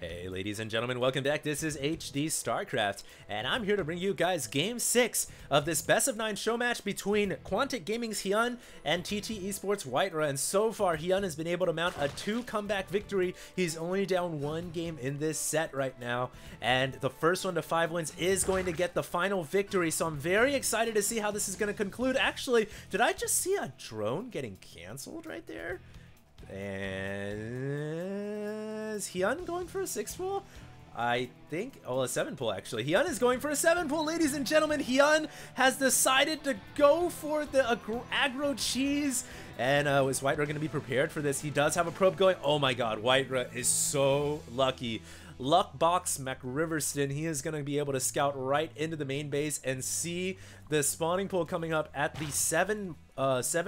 Hey ladies and gentlemen, welcome back. This is HD StarCraft, and I'm here to bring you guys Game 6 of this best of 9 show match between Quantic Gaming's Hyun and tt.WhiteRa. And so far, Hyun has been able to mount a 2 comeback victory. He's only down 1 game in this set right now, and the first one to 5 wins is going to get the final victory. So I'm very excited to see how this is going to conclude. Actually, did I just see a drone getting canceled right there? And is Hyun going for a 6 pull? I think, oh, a 7 pull actually. Hyun is going for a 7 pull, ladies and gentlemen. Hyun has decided to go for the aggro cheese. And is WhiteRa going to be prepared for this? He does have a probe going. Oh my god, WhiteRa is so lucky. Luckbox McRiverston, he is going to be able to scout right into the main base and see the spawning pool coming up at the 7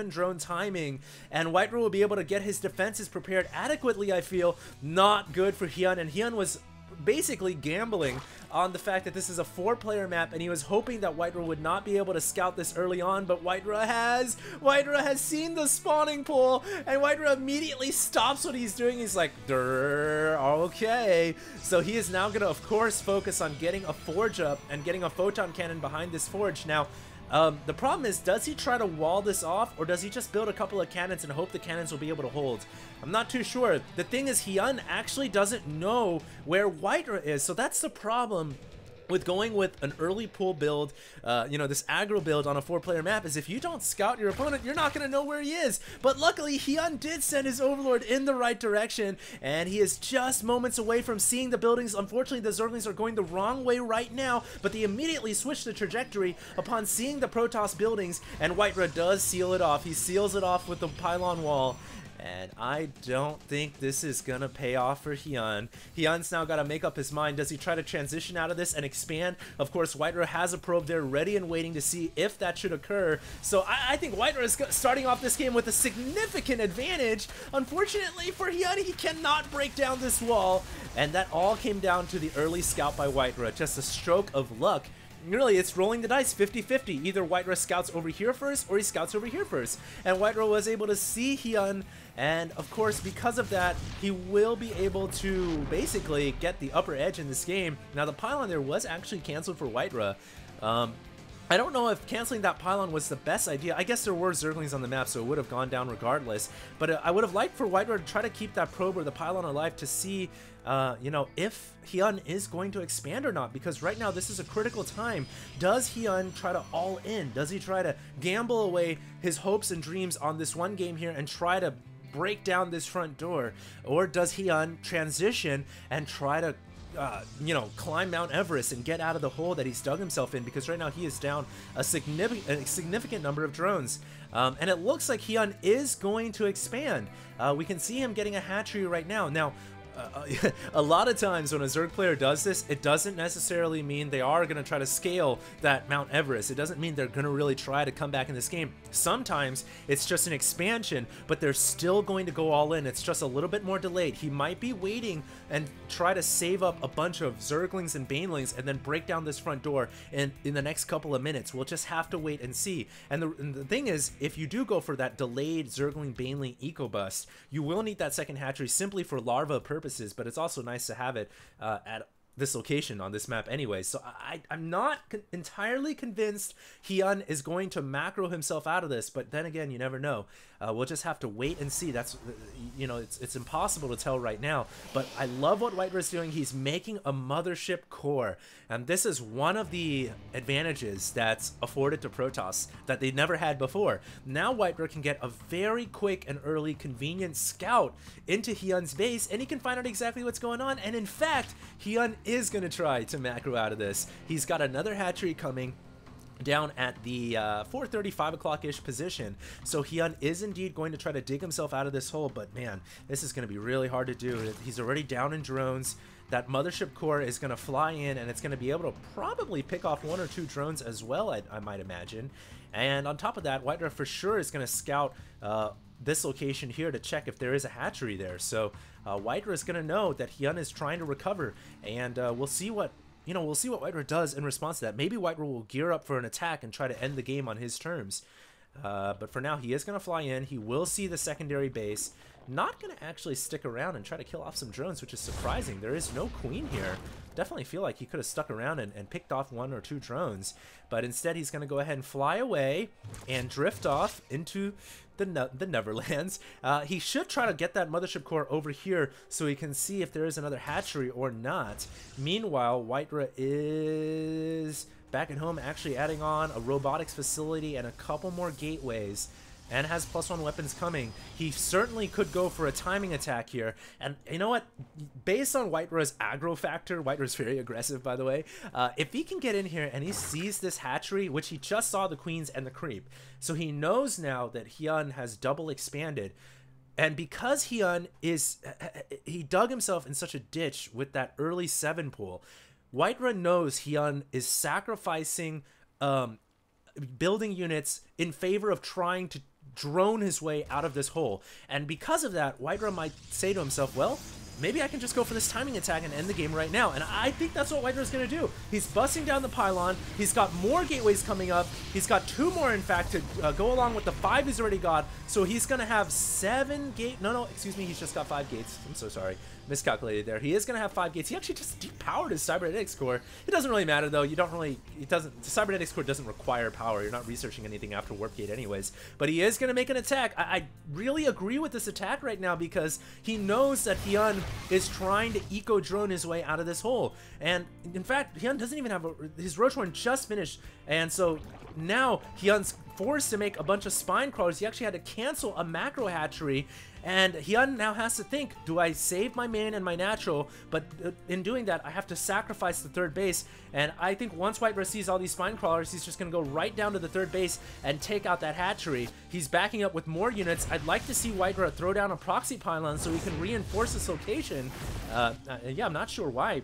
drone timing, and WhiteRa will be able to get his defenses prepared adequately. I feel not good for Hyun, and Hyun was basically gambling on the fact that this is a 4-player map, and he was hoping that WhiteRa would not be able to scout this early on, but WhiteRa has seen the spawning pool, and WhiteRa immediately stops what he's doing. He's like, "Durr, okay." So he is now gonna, of course, focus on getting a forge up and getting a photon cannon behind this forge. Now, the problem is, does he try to wall this off, or does he just build a couple of cannons and hope the cannons will be able to hold? I'm not too sure. The thing is, Hyun actually doesn't know where WhiteRa is, so that's the problem with going with an early pool build, this aggro build on a 4-player map, is if you don't scout your opponent, you're not going to know where he is. But luckily, Hyun did send his Overlord in the right direction, and he is just moments away from seeing the buildings. Unfortunately, the Zerglings are going the wrong way right now, but they immediately switch the trajectory upon seeing the Protoss buildings, and WhiteRa does seal it off. He seals it off with the pylon wall. And I don't think this is gonna pay off for Hyun. Hyun's now got to make up his mind. Does he try to transition out of this and expand? Of course, WhiteRa has a probe there ready and waiting to see if that should occur. So I think WhiteRa is starting off this game with a significant advantage. Unfortunately for Hyun, he cannot break down this wall. And that all came down to the early scout by WhiteRa. Just a stroke of luck. Really, it's rolling the dice 50-50. Either WhiteRa scouts over here first, or he scouts over here first. And WhiteRa was able to see Hyun, and of course, because of that, he will be able to basically get the upper edge in this game. Now, the pylon there was actually canceled for WhiteRa. I don't know if canceling that pylon was the best idea. I guess there were Zerglings on the map, so it would have gone down regardless. But I would have liked for WhiteRa to try to keep that probe or the pylon alive to see, if Hyun is going to expand or not. Because right now, this is a critical time. Does Hyun try to all in? Does he try to gamble away his hopes and dreams on this one game here and try to break down this front door? Or does Hyun transition and try to climb Mount Everest and get out of the hole that he's dug himself in? Because right now he is down a significant number of drones. And it looks like Hyun is going to expand. We can see him getting a hatchery right now. Now, a lot of times when a Zerg player does this, it doesn't necessarily mean they are going to try to scale that Mount Everest. It doesn't mean they're going to really try to come back in this game. Sometimes it's just an expansion, but they're still going to go all in. It's just a little bit more delayed. He might be waiting and try to save up a bunch of Zerglings and Banelings and then break down this front door in the next couple of minutes. We'll just have to wait and see. And the thing is, if you do go for that delayed Zergling Baneling eco bust, you will need that second hatchery simply for larva purposes. But it's also nice to have it at this location on this map anyway. So I'm not entirely convinced Hyun is going to macro himself out of this, but then again, you never know. We'll just have to wait and see. That's, it's impossible to tell right now, but I love what WhiteRa is doing. He's making a mothership core, and this is one of the advantages that's afforded to Protoss that they never had before. Now WhiteRa can get a very quick and early convenient scout into Hyun's base, and he can find out exactly what's going on. And in fact, Hyun is going to try to macro out of this. He's got another hatchery coming down at the 4:30, 5 o'clock-ish position. So Hyun is indeed going to try to dig himself out of this hole, but man, this is going to be really hard to do. He's already down in drones. That mothership core is going to fly in, and it's going to be able to probably pick off 1 or 2 drones as well, I might imagine. And on top of that, WhiteRa for sure is going to scout this location here to check if there is a hatchery there. So WhiteRa is going to know that Hyun is trying to recover, and we'll see what WhiteRa does in response to that. Maybe WhiteRa will gear up for an attack and try to end the game on his terms. But for now, he is going to fly in. He will see the secondary base. Not going to actually stick around and try to kill off some drones, which is surprising. There is no queen here. Definitely feel like he could have stuck around and picked off 1 or 2 drones. But instead, he's going to go ahead and fly away and drift off into the Neverlands. He should try to get that mothership core over here so he can see if there is another hatchery or not. Meanwhile, WhiteRa is back at home, actually adding on a robotics facility and a couple more gateways, and has +1 weapons coming. He certainly could go for a timing attack here. And you know what? Based on WhiteRa's aggro factor, WhiteRa's very aggressive, by the way. If he can get in here and he sees this hatchery, which he just saw the queens and the creep, so he knows now that Hyun has double expanded. And because Hyun he dug himself in such a ditch with that early 7 pool, WhiteRa knows Hyun is sacrificing building units in favor of trying to drone his way out of this hole. And because of that, WhiteRa might say to himself, well, maybe I can just go for this timing attack and end the game right now. And I think that's what WhiteRa is going to do. He's busting down the pylon. He's got more gateways coming up. He's got 2 more, in fact, to go along with the 5 he's already got. So he's going to have 7 gates. No, excuse me. He's just got 5 gates. I'm so sorry. Miscalculated there. He is going to have 5 gates. He actually just depowered his cybernetics core. It doesn't really matter, though. You don't really, the cybernetics core doesn't require power. You're not researching anything after warp gate anyways. But he is going to make an attack. I really agree with this attack right now because he knows that Hyun is trying to eco drone his way out of this hole. And in fact, Hyun doesn't even have his roach horn just finished. And so now Hyun's forced to make a bunch of spine crawlers. He actually had to cancel a macro hatchery. And Hyun now has to think, do I save my main and my natural? But in doing that, I have to sacrifice the 3rd base. And I think once WhiteRa sees all these spine crawlers, he's just going to go right down to the 3rd base and take out that hatchery. He's backing up with more units. I'd like to see WhiteRa throw down a proxy pylon so he can reinforce this location. Yeah, I'm not sure why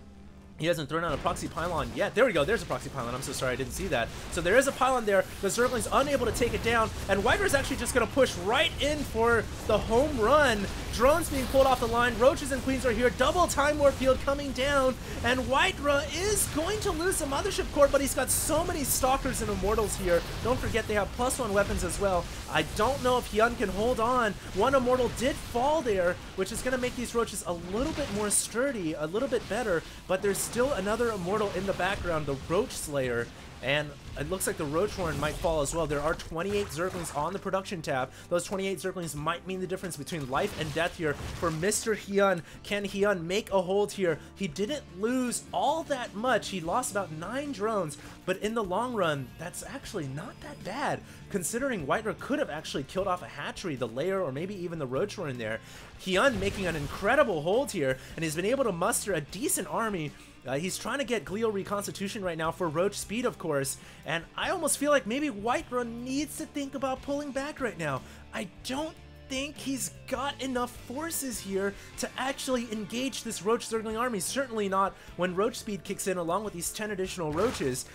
he hasn't thrown out a proxy pylon yet. There we go. There's a proxy pylon. I'm so sorry I didn't see that. So there is a pylon there. The Zergling's unable to take it down. And WhiteRa's actually just going to push right in for the home run. Drones being pulled off the line. Roaches and Queens are here. Double Time Warp Field coming down. And WhiteRa is going to lose the Mothership Core, but he's got so many Stalkers and Immortals here. Don't forget they have +1 weapons as well. I don't know if Hyun can hold on. 1 Immortal did fall there, which is going to make these Roaches a little bit more sturdy, a little bit better, but there's still another Immortal in the background, the Roach Slayer. And it looks like the Roach Horn might fall as well. There are 28 Zerglings on the production tab. Those 28 Zerglings might mean the difference between life and death here for Mr. Hyun. Can Hyun make a hold here? He didn't lose all that much. He lost about 9 drones, but in the long run, that's actually not that bad, considering WhiteRa could have actually killed off a hatchery, the lair, or maybe even the Roach Horn there. Hyun making an incredible hold here, and he's been able to muster a decent army. He's trying to get Glio reconstitution right now for Roach speed, of course, and I almost feel like maybe WhiteRa needs to think about pulling back right now. I don't think he's got enough forces here to actually engage this Roach Zergling army. Certainly not when Roach speed kicks in along with these 10 additional Roaches.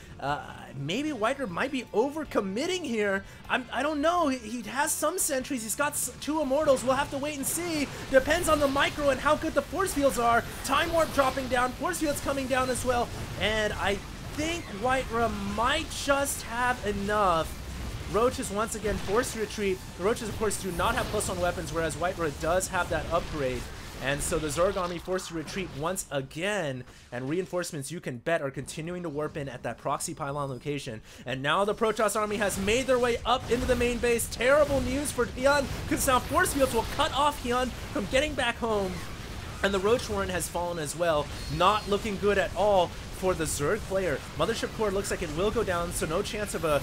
Maybe WhiteRa might be overcommitting here. I don't know. He has some sentries. He's got 2 Immortals. We'll have to wait and see. Depends on the micro and how good the force fields are. Time Warp dropping down. Force fields coming down as well. And I think WhiteRa might just have enough. Roaches once again forced to retreat. The Roaches, of course, do not have +1 weapons, whereas WhiteRa does have that upgrade. And so the Zerg army forced to retreat once again, and reinforcements, you can bet, are continuing to warp in at that proxy pylon location. And now the Protoss army has made their way up into the main base. Terrible news for Hyun, because now force fields will cut off Hyun from getting back home. And the Roach Warren has fallen as well. Not looking good at all for the Zerg player. Mothership Core looks like it will go down, so no chance of a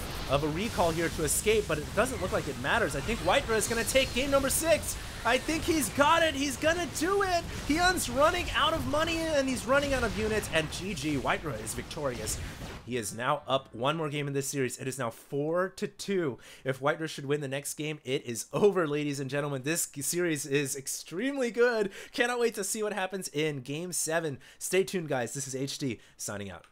recall here to escape, but it doesn't look like it matters. I think WhiteRa is going to take game number 6. I think he's got it. He's going to do it. Hyun's running out of money, and he's running out of units, and GG, WhiteRa is victorious. He is now up 1 more game in this series. It is now 4-2. If WhiteRa should win the next game, it is over, ladies and gentlemen. This series is extremely good. Cannot wait to see what happens in Game 7. Stay tuned, guys. This is HD signing out.